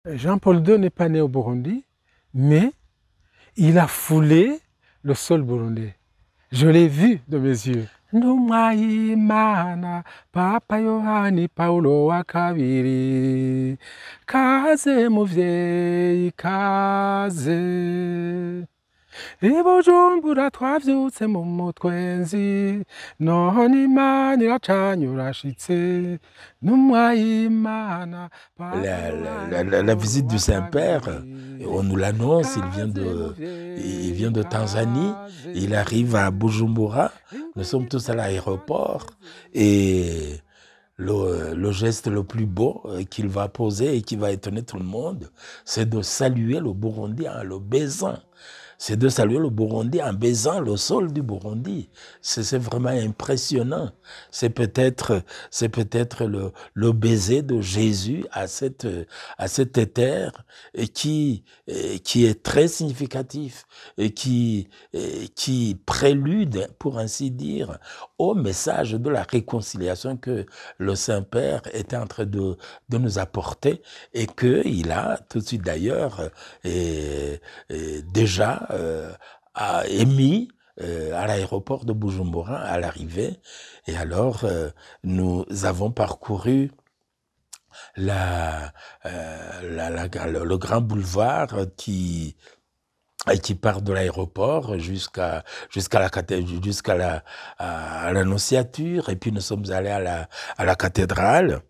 Jean-Paul II n'est pas né au Burundi, mais il a foulé le sol burundais. Je l'ai vu de mes yeux. Numwayimana, Papa Yohani Paulo wa kabiri, kaze muvyeyi kaze. I Bujumbura twavyutse mu mutwenzi, none Imana iracanye urashitse, Numwayimana, Papa Yohani La Paulo visite du wa Saint-Père, kabiri. on nous l'annonce, il vient de Tanzanie, il arrive à Bujumbura, nous sommes tous à l'aéroport et le geste le plus beau qu'il va poser et qui va étonner tout le monde, c'est de saluer le Burundi en le baisant. C'est de saluer le Burundi en baisant le sol du Burundi. C'est vraiment impressionnant. C'est peut-être le baiser de Jésus à cette terre et qui est très significatif et qui prélude, pour ainsi dire, au message de la réconciliation que le Saint-Père était en train de nous apporter et qu'il a tout de suite d'ailleurs déjà a émis à l'aéroport de Bujumbura à l'arrivée. Et alors, nous avons parcouru le grand boulevard qui part de l'aéroport jusqu'à l'Annonciature, et puis nous sommes allés à la cathédrale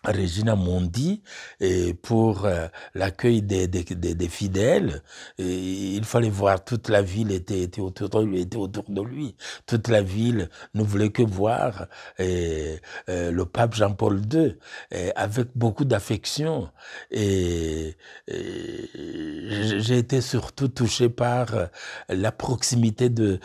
Regina Mundi, et pour l'accueil des fidèles. Et il fallait voir, toute la ville était autour de lui. Toute la ville ne voulait que voir le pape Jean-Paul II avec beaucoup d'affection. Et j'ai été surtout touché par la proximité de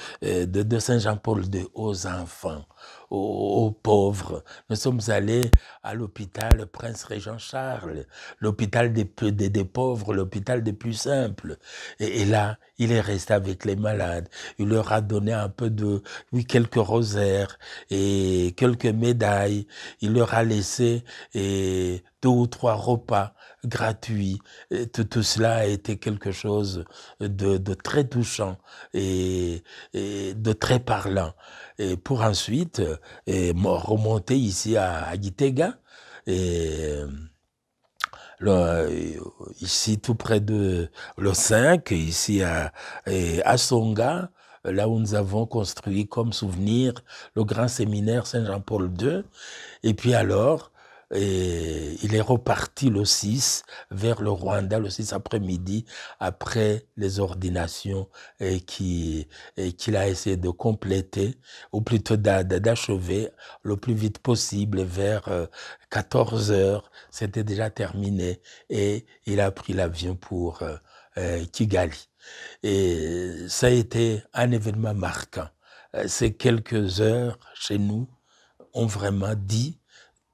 Saint Jean-Paul II aux enfants, aux pauvres. Nous sommes allés à l'hôpital Prince Régent Charles, l'hôpital des pauvres, l'hôpital des plus simples. Et là, il est resté avec les malades. Il leur a donné un peu quelques rosaires et quelques médailles. Il leur a laissé 2 ou 3 repas gratuits. Et tout cela a été quelque chose de très touchant et de très parlant. Et pour ensuite remonter ici à Gitega, et ici tout près de le 5, ici à Songa, là où nous avons construit comme souvenir le grand séminaire Saint-Jean-Paul II. Et puis alors, il est reparti le 6 vers le Rwanda, le 6 après-midi, après les ordinations qu'il a essayé de compléter, ou plutôt d'achever le plus vite possible. Vers 14 heures, c'était déjà terminé, et il a pris l'avion pour Kigali. Et ça a été un événement marquant. Ces quelques heures chez nous ont vraiment dit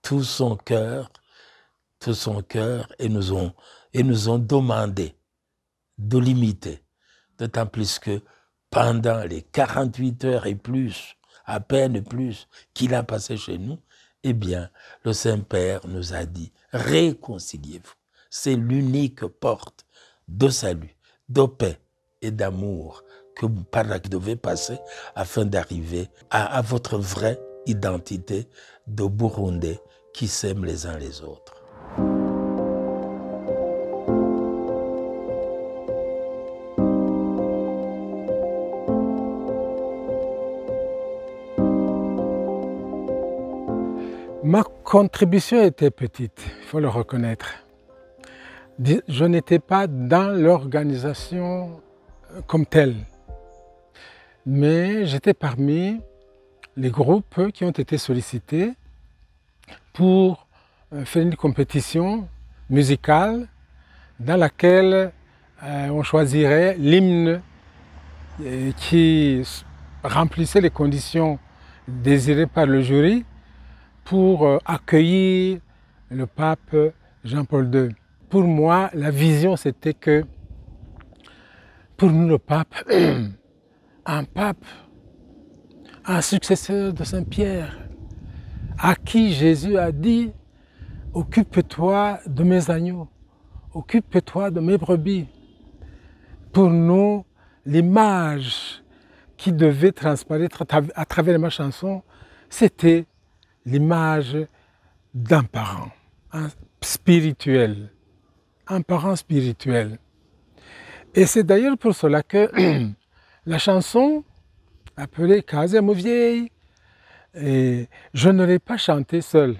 tout son cœur, et nous ont demandé de l'imiter. D'autant plus que pendant les 48 heures et plus, à peine plus, qu'il a passé chez nous, eh bien, le Saint-Père nous a dit, réconciliez-vous. C'est l'unique porte de salut, de paix et d'amour par là que vous devez passer afin d'arriver à votre vraie identité de Burundais qui s'aiment les uns les autres. Ma contribution était petite, il faut le reconnaître. Je n'étais pas dans l'organisation comme telle, mais j'étais parmi les groupes qui ont été sollicités pour faire une compétition musicale dans laquelle on choisirait l'hymne qui remplissait les conditions désirées par le jury pour accueillir le pape Jean-Paul II. Pour moi, la vision, c'était que pour nous, le pape, un successeur de Saint-Pierre, à qui Jésus a dit « Occupe-toi de mes agneaux, occupe-toi de mes brebis. Pour nous, l'image qui devait transparaître à travers ma chanson, c'était l'image d'un parent spirituel, un parent spirituel. Et c'est d'ailleurs pour cela que la chanson, appelée Case Vieille, je ne l'ai pas chantée seule.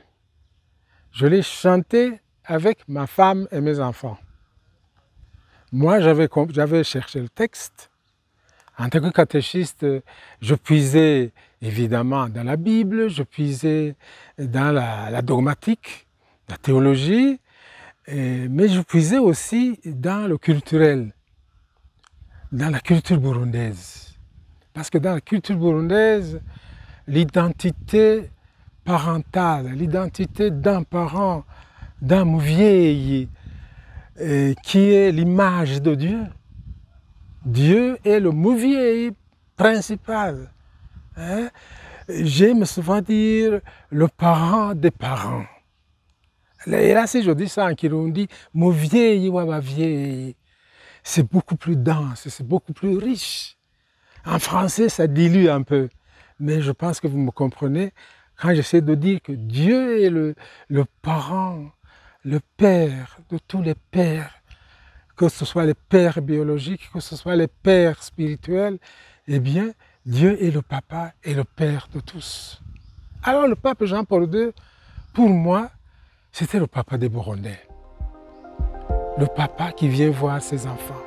Je l'ai chantée avec ma femme et mes enfants. Moi, j'avais cherché le texte. En tant que catéchiste, je puisais évidemment dans la Bible, je puisais dans la dogmatique, la théologie, mais je puisais aussi dans le culturel, dans la culture burundaise. Parce que dans la culture burundaise, l'identité parentale, l'identité d'un parent, d'un vieil, qui est l'image de Dieu. Dieu est le vieil principal. Hein? J'aime souvent dire le parent des parents. Et là, si je dis ça en Kirundi, vieil ou ma vieille, c'est beaucoup plus dense, c'est beaucoup plus riche. En français, ça dilue un peu. Mais je pense que vous me comprenez quand j'essaie de dire que Dieu est le parent, le père de tous les pères, que ce soit les pères biologiques, que ce soit les pères spirituels, eh bien, Dieu est le papa et le père de tous. Alors le pape Jean-Paul II, pour moi, c'était le papa des Burundais. Le papa qui vient voir ses enfants.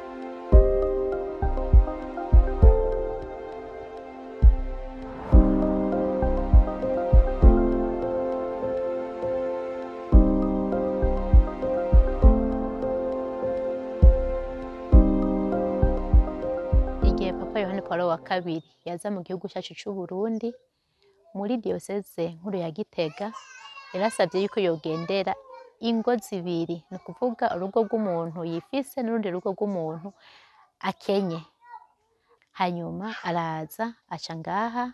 Paulo wa kabiri yaza mu gihugu cyacu cy'u Burundi muri diocese nkuru ya Gitega yarasabye yuko yogendera ingo zibiri, ni kuvuga urugo rw'umuntu yifise n'urundi rugo rw'umuntu akenye. Hanyuma araza aca ngaha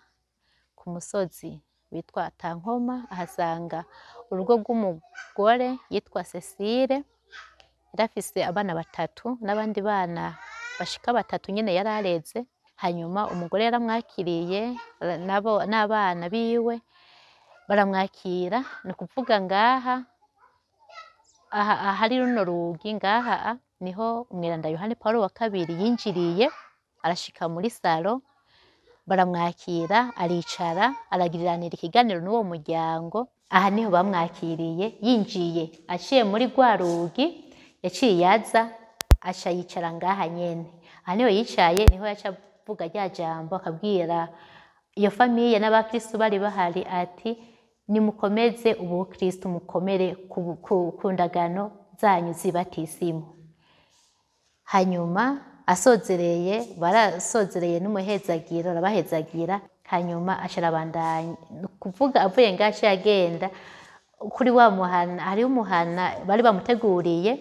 ku musozi witwa Tankoma, ahasanga urugo rw'umugore yitwa Cecile, yarafise abana batatu n'abandi bana bashika batatu nyene yarareze. Hanyuma umugore yaramwakiriye n'abana biwe baramwakira, ni kuvuga ngaha ahari runo rugi ngaha niho umweranda Yohani Paulo wa kabiri yinjiriye, arashika muri salo baramwakira, aricara aragiriranira ikiganiro n'uwo muryango. Aha niho bamwakiriye, yinjiye aciye muri rwa rugi yaciye yaza aca yicara ngaha nyene. Aha niho yicaye, niho yaca vuga rya jambo akabwira iyo famiye n'abakristo bari bahari ati nimukomeze ubukristo, mukomere ku ndagano zanyu zibatisimu. Hanyuma asozereye, barasozereye n'umuhezagiro, arabahezagira. Hanyuma asharabandanya, kuvuga avuye ngaho agenda kuri wa muhana, hari umuhana bari bamuteguriye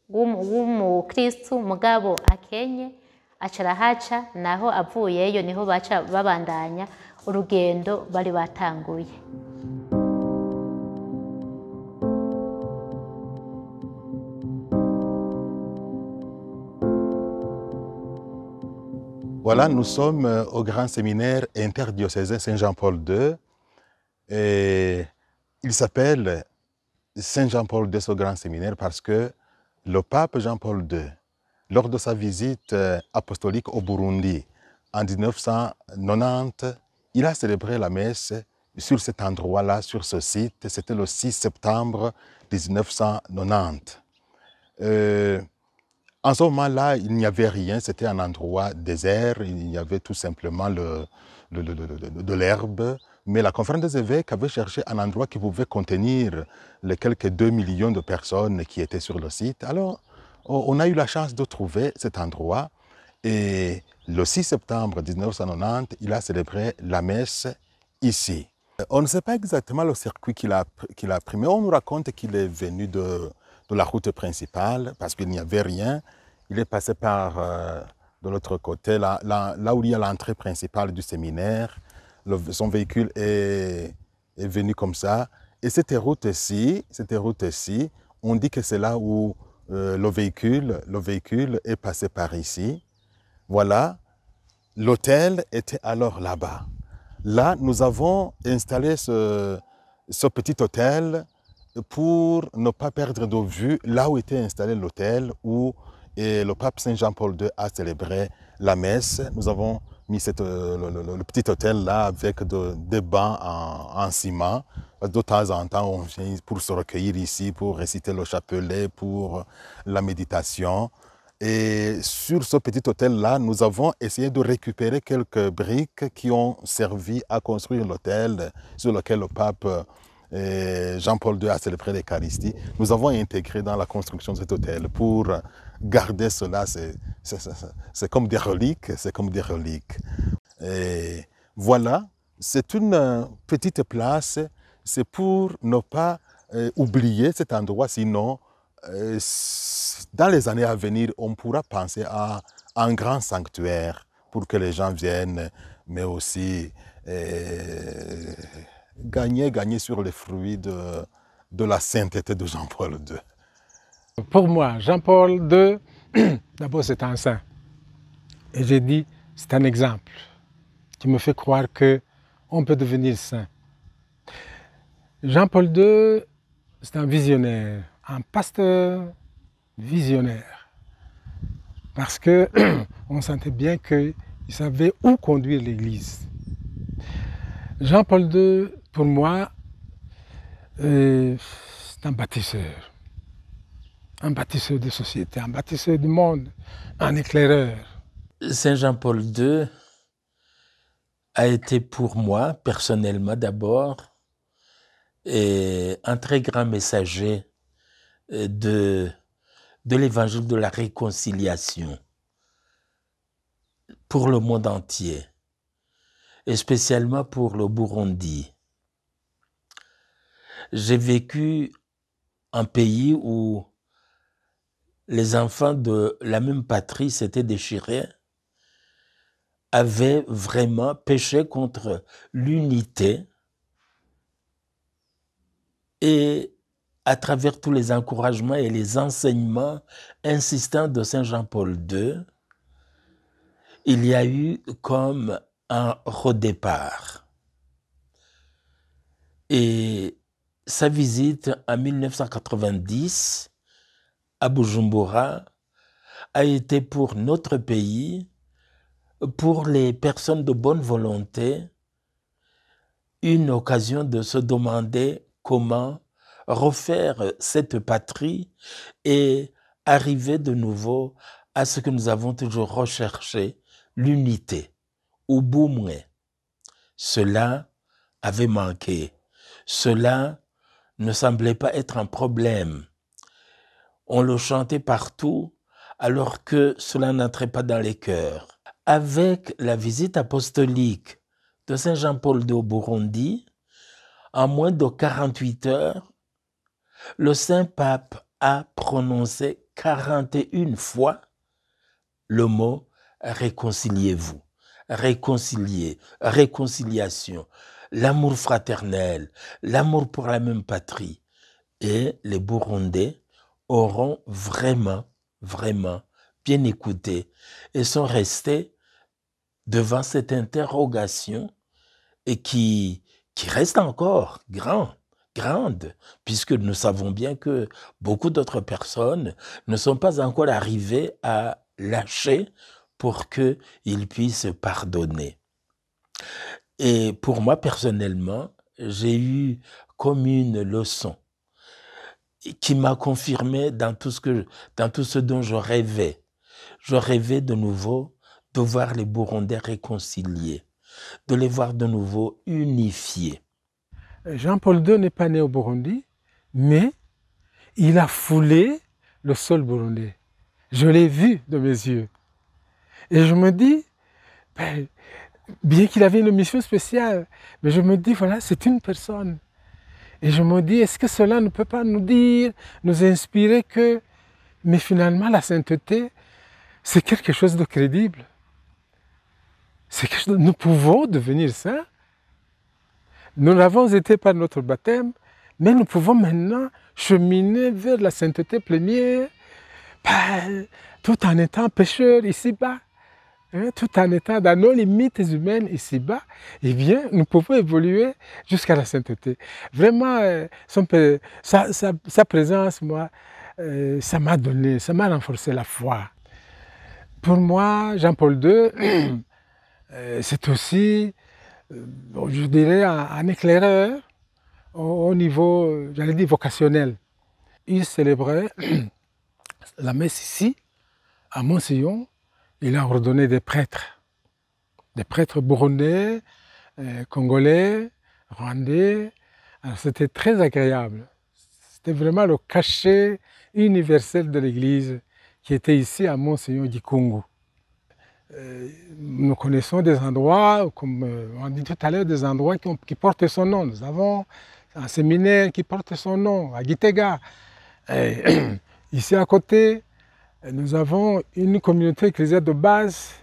w'umukristo mugabo akenye, acarahaca, naho avuyeyo niho baca babandanya urugendo bari batanguye. Voilà, nous sommes au grand séminaire interdiocésain Saint-Jean-Paul II. Et il s'appelle Saint-Jean-Paul II, ce grand séminaire, parce que le pape Jean-Paul II, lors de sa visite apostolique au Burundi en 1990, il a célébré la messe sur cet endroit-là, sur ce site. C'était le 6 septembre 1990. En ce moment-là, il n'y avait rien, c'était un endroit désert, il y avait tout simplement de l'herbe. Mais la conférence des évêques avait cherché un endroit qui pouvait contenir les quelques 2 millions de personnes qui étaient sur le site. Alors, on a eu la chance de trouver cet endroit et le 6 septembre 1990, il a célébré la messe ici. On ne sait pas exactement le circuit qu'il a pris, mais on nous raconte qu'il est venu de la route principale parce qu'il n'y avait rien. Il est passé par de l'autre côté, là où il y a l'entrée principale du séminaire. Son véhicule est venu comme ça. Et cette route-ci, on dit que c'est là où le véhicule est passé par ici. Voilà, l'hôtel était alors là-bas. Là, nous avons installé ce petit hôtel pour ne pas perdre de vue là où était installé l'hôtel où le pape Saint Jean-Paul II a célébré la messe. Nous avons mis le petit hôtel là avec des bancs en ciment. De temps en temps, on vient pour se recueillir ici, pour réciter le chapelet, pour la méditation. Et sur ce petit hôtel-là, nous avons essayé de récupérer quelques briques qui ont servi à construire l'hôtel sur lequel le pape Jean-Paul II a célébré l'Eucharistie. Nous avons intégré dans la construction de cet hôtel pour garder cela. C'est comme des reliques, c'est comme des reliques. Et voilà, c'est une petite place, c'est pour ne pas oublier cet endroit, sinon dans les années à venir, on pourra penser à un grand sanctuaire pour que les gens viennent, mais aussi gagner sur les fruits de la sainteté de Jean-Paul II. Pour moi, Jean-Paul II, d'abord c'est un saint. Et j'ai dit, c'est un exemple qui me fait croire qu'on peut devenir saint. Jean-Paul II, c'est un visionnaire, un pasteur visionnaire. Parce qu'on sentait bien qu'il savait où conduire l'Église. Jean-Paul II, pour moi, c'est un bâtisseur de société, un bâtisseur du monde, un éclaireur. Saint Jean-Paul II a été pour moi, personnellement d'abord, un très grand messager de l'évangile de la réconciliation pour le monde entier, et spécialement pour le Burundi. J'ai vécu un pays où les enfants de la même patrie s'étaient déchirés, avaient vraiment péché contre l'unité, et à travers tous les encouragements et les enseignements insistants de Saint Jean-Paul II, il y a eu comme un redépart. Et sa visite en 1990 à Bujumbura a été pour notre pays, pour les personnes de bonne volonté, une occasion de se demander comment refaire cette patrie et arriver de nouveau à ce que nous avons toujours recherché, l'unité, ubumwe. Cela avait manqué. Cela ne semblait pas être un problème. On le chantait partout alors que cela n'entrait pas dans les cœurs. Avec la visite apostolique de Saint Jean-Paul II au Burundi, en moins de 48 heures, le Saint-Pape a prononcé 41 fois le mot « réconciliez-vous ». Réconcilier, réconciliation, l'amour fraternel, l'amour pour la même patrie. Et les Burundais auront vraiment bien écouté et sont restés devant cette interrogation et qui reste encore grande, puisque nous savons bien que beaucoup d'autres personnes ne sont pas encore arrivées à lâcher pour qu'ils puissent pardonner. Et pour moi, personnellement, j'ai eu comme une leçon qui m'a confirmé dans tout ce dont je rêvais. Je rêvais de nouveau de voir les Burundais réconciliés, de les voir de nouveau unifiés. Jean-Paul II n'est pas né au Burundi, mais il a foulé le sol burundais. Je l'ai vu de mes yeux. Et je me dis, bien qu'il avait une mission spéciale, mais je me dis, voilà, c'est une personne. Et je me dis, est-ce que cela ne peut pas nous dire, nous inspirer que, mais finalement, la sainteté, c'est quelque chose de crédible. C'est quelque chose nous pouvons devenir saints. Nous l'avons été par notre baptême, mais nous pouvons maintenant cheminer vers la sainteté plénière tout en étant pécheurs ici-bas, hein, tout en étant dans nos limites humaines ici-bas, eh bien, nous pouvons évoluer jusqu'à la sainteté. Vraiment, sa présence, moi, ça m'a renforcé la foi. Pour moi, Jean-Paul II, c'est aussi, je dirais, un éclaireur au niveau, j'allais dire, vocationnel. Il célébrait la messe ici, à Montsillon. Il a ordonné des prêtres burundais, congolais, rwandais. Alors c'était très agréable. C'était vraiment le cachet universel de l'Église qui était ici à Montsillon du Congo. Nous connaissons des endroits, comme on dit tout à l'heure, des endroits qui portent son nom. Nous avons un séminaire qui porte son nom, à Gitega. Ici à côté, nous avons une communauté ecclésiale de base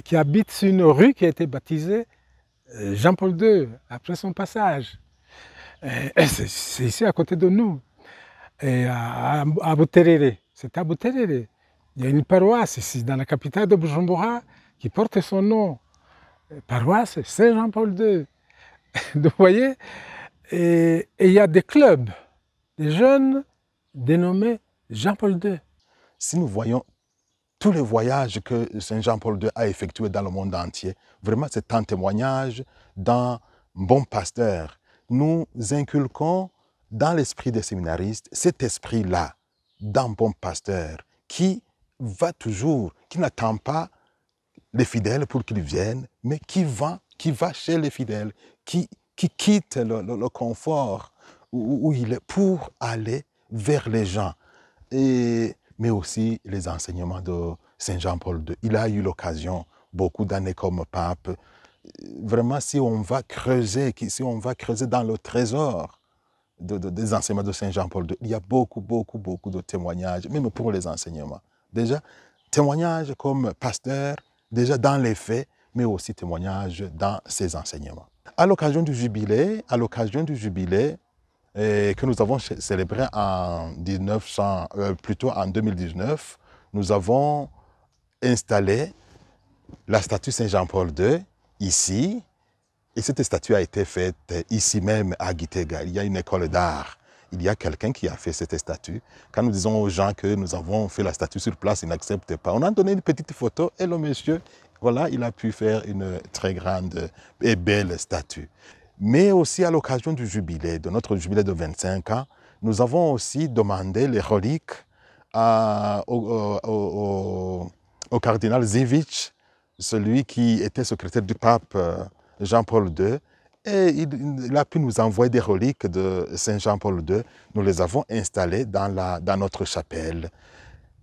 qui habite sur une rue qui a été baptisée Jean-Paul II, après son passage. C'est ici à côté de nous, à Buterere. C'est à Buterere. Il y a une paroisse ici, dans la capitale de Bujumbura, qui porte son nom. Paroisse Saint-Jean-Paul II. Vous voyez, et il y a des clubs, des jeunes dénommés Jean-Paul II. Si nous voyons tous les voyages que Saint Jean-Paul II a effectués dans le monde entier, vraiment c'est un témoignage d'un bon pasteur. Nous inculquons dans l'esprit des séminaristes cet esprit-là d'un bon pasteur qui va toujours, qui n'attend pas les fidèles pour qu'ils viennent, mais qui va chez les fidèles, qui quitte le confort où il est pour aller vers les gens. Mais aussi les enseignements de Saint Jean-Paul II. Il a eu l'occasion, beaucoup d'années comme pape. Vraiment, si on va creuser dans le trésor des enseignements de Saint Jean-Paul II, il y a beaucoup de témoignages, même pour les enseignements. Déjà, témoignages comme pasteur, déjà dans les faits, mais aussi témoignages dans ses enseignements. À l'occasion du jubilé, que nous avons célébré en 2019, nous avons installé la statue Saint-Jean-Paul II ici, et cette statue a été faite ici même à Gitega. Il y a une école d'art. Il y a quelqu'un qui a fait cette statue. Quand nous disons aux gens que nous avons fait la statue sur place, ils n'acceptent pas. On a donné une petite photo et le monsieur, voilà, il a pu faire une très grande et belle statue. Mais aussi à l'occasion du jubilé, de notre jubilé de 25 ans, nous avons aussi demandé les reliques au cardinal Zivich, celui qui était secrétaire du pape Jean-Paul II, et il a pu nous envoyer des reliques de Saint Jean-Paul II. Nous les avons installées dans notre chapelle.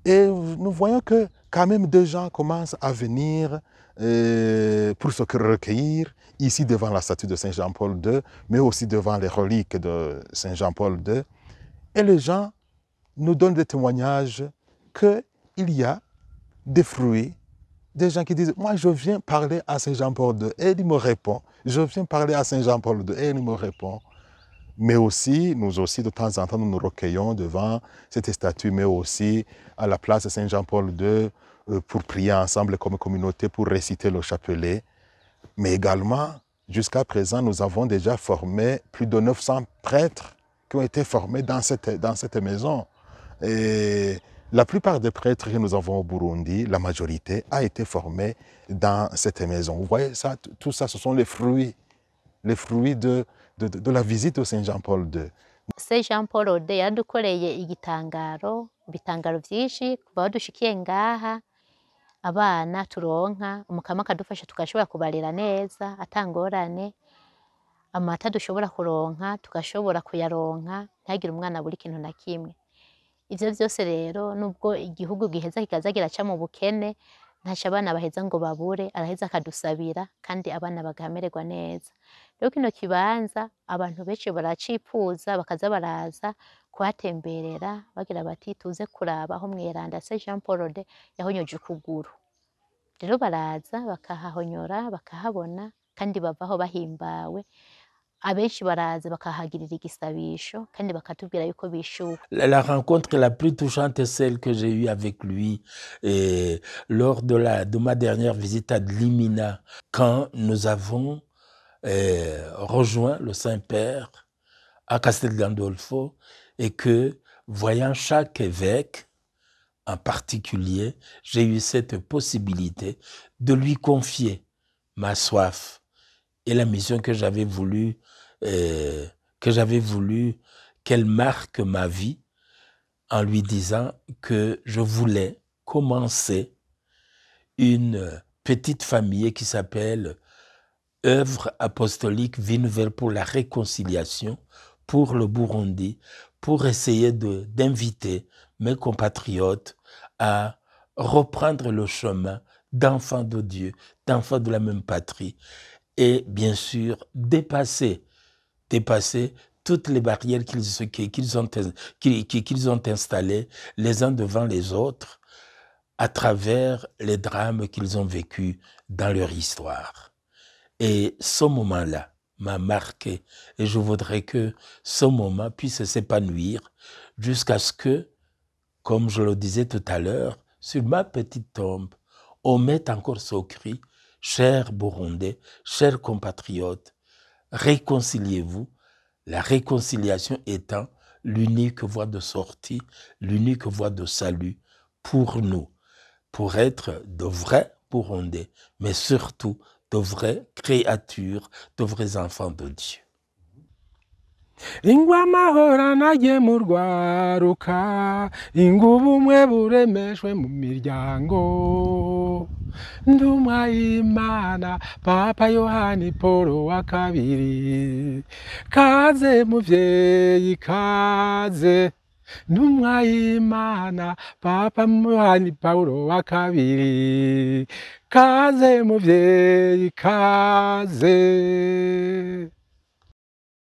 Et nous voyons que quand même des gens commencent à venir pour se recueillir ici devant la statue de Saint Jean-Paul II, mais aussi devant les reliques de Saint Jean-Paul II. Et les gens nous donnent des témoignages qu'il y a des fruits, des gens qui disent « Moi, je viens parler à Saint Jean-Paul II. » Et il me répond « Je viens parler à Saint Jean-Paul II. » Et il me répond. Mais aussi, nous aussi, de temps en temps, nous nous recueillons devant cette statue, mais aussi à la place de Saint Jean-Paul II pour prier ensemble comme communauté, pour réciter le chapelet. Mais également, jusqu'à présent, nous avons déjà formé plus de 900 prêtres qui ont été formés dans cette maison. Et la plupart des prêtres que nous avons au Burundi, la majorité, a été formée dans cette maison. Vous voyez, ça, tout ça, ce sont les fruits de la visite de Saint Jean-Paul II. Saint Jean-Paul II yadukoreye ibitangaro byinshi kuva aho dushikiye ngaha, abana turonka umukama akadufasha tugashobora kubarera neza atangorane, amata dushobora kuronka tugashobora kuyaronka ntagire umwana buri kintu na kimwe. Ivyo vyose rero nubwo igihugu giheza kikaza kiraca mu bukene, ntaca abana baheza ngo babure, araheza akadusabira kandi abana bagamererwa neza. Rero kino kibanza abantu benshi baracipfuza bakaza baraza kuhatemberera bagira bati tuze kuraba aho mweranda Saint Jean-Paul II yahonyoje ukuguru. Rero baraza bakahahonyora bakahabona kandi bavaho bahimbawe. abenshi baraza bakahagirira igisabisho kandi bakatubwira yuko bishuka. La rencontre la plus touchante est celle que j'ai eue avec lui lors de ma dernière visite à Dlimina, quand nous avons rejoint le Saint-Père à Castel Gandolfo, et que, voyant chaque évêque en particulier, j'ai eu cette possibilité de lui confier ma soif et la mission que j'avais voulu qu'elle marque ma vie, en lui disant que je voulais commencer une petite famille qui s'appelle Œuvre apostolique Vie nouvelle pour la réconciliation pour le Burundi, pour essayer d'inviter mes compatriotes à reprendre le chemin d'enfants de Dieu, d'enfants de la même patrie, et bien sûr dépasser toutes les barrières qu'ils ont installées les uns devant les autres à travers les drames qu'ils ont vécus dans leur histoire. Et ce moment-là m'a marqué, et je voudrais que ce moment puisse s'épanouir jusqu'à ce que, comme je le disais tout à l'heure, sur ma petite tombe, on mette encore ce cri: chers Burundais, chers compatriotes, réconciliez-vous, la réconciliation étant l'unique voie de sortie, l'unique voie de salut pour nous, pour être de vrais Burundais, mais surtout de vraies créatures, de vrais enfants de Dieu. Ingwa amahoro nagiye mu rwaruka, ingwa ubumwe buremeshwe mu miryango. Ndumwa y'Imana Papa Yohani Paul wa kabiri, kaze muvyeyi kaze. Ndumwa y'Imana Papa Yohani Paul wa kabiri, kaze muvyeyi kaze.